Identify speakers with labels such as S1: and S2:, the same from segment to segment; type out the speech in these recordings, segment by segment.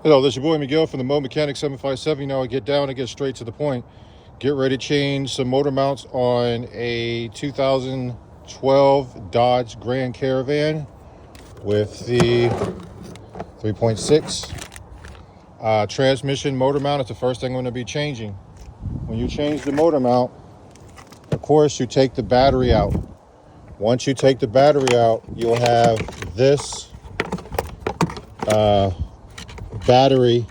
S1: Hello, this is your boy Miguel from the Mo Mechanic 757. You know, I get down and get straight to the point. Get ready to change some motor mounts on a 2012 Dodge Grand Caravan with the 3.6 transmission motor mount. It's the first thing I'm going to be changing. When you change the motor mount, of course, you take the battery out. Once you take the battery out, you'll have this battery.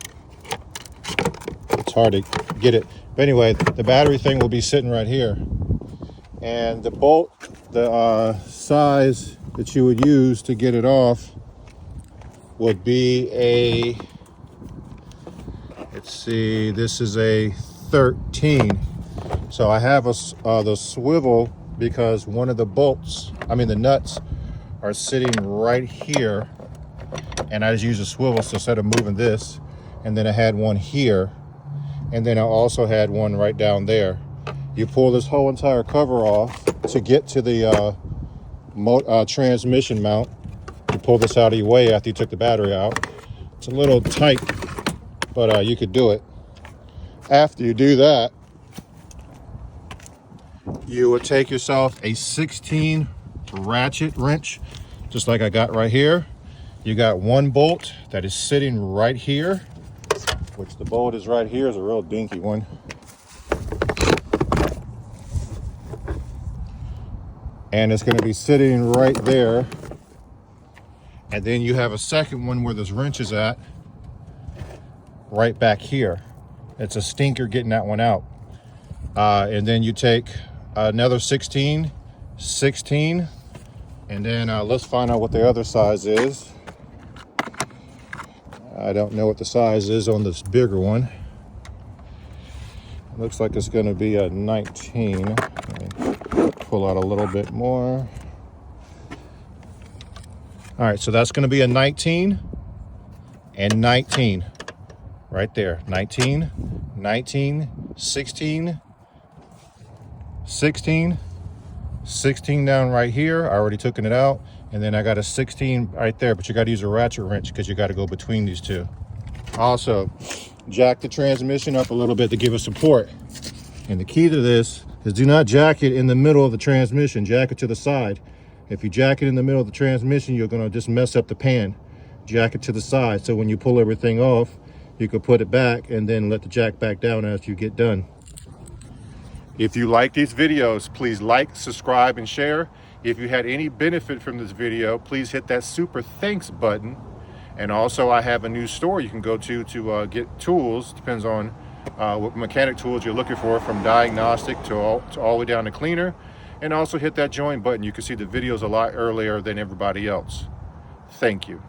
S1: It's hard to get it, but anyway, the battery thing will be sitting right here, and the bolt, the size that you would use to get it off would be a, let's see, this is a 13. So I have the swivel because one of the bolts, the nuts are sitting right here, and I just use a swivel, so instead of moving this, and then I had one here, and then I also had one right down there. You pull this whole entire cover off to get to the transmission mount. You pull this out of your way after you took the battery out. It's a little tight, but you could do it. After you do that, you would take yourself a 16 ratchet wrench, just like I got right here. You got one bolt that is sitting right here, which the bolt is right here, is a real dinky one. And it's going to be sitting right there. And then you have a second one where this wrench is at, right back here. It's a stinker getting that one out. And then you take another 16, and then let's find out what the other size is. I don't know what the size is on this bigger one. It looks like it's going to be a 19. Let me pull out a little bit more. All right, so that's going to be a 19 and 19 right there. 19, 19, 16, 16, 16 down right here. I already took it out. And then I got a 16 right there, but you got to use a ratchet wrench because you got to go between these two. Also, jack the transmission up a little bit to give it support. And the key to this is do not jack it in the middle of the transmission. Jack it to the side. If you jack it in the middle of the transmission, you're going to just mess up the pan. Jack it to the side, so when you pull everything off, you can put it back and then let the jack back down as you get done. If you like these videos, please like, subscribe, and share. If you had any benefit from this video, please hit that super thanks button. And also, I have a new store you can go to get tools. Depends on what mechanic tools you're looking for, from diagnostic to all the way down to cleaner. And also hit that join button. You can see the videos a lot earlier than everybody else. Thank you.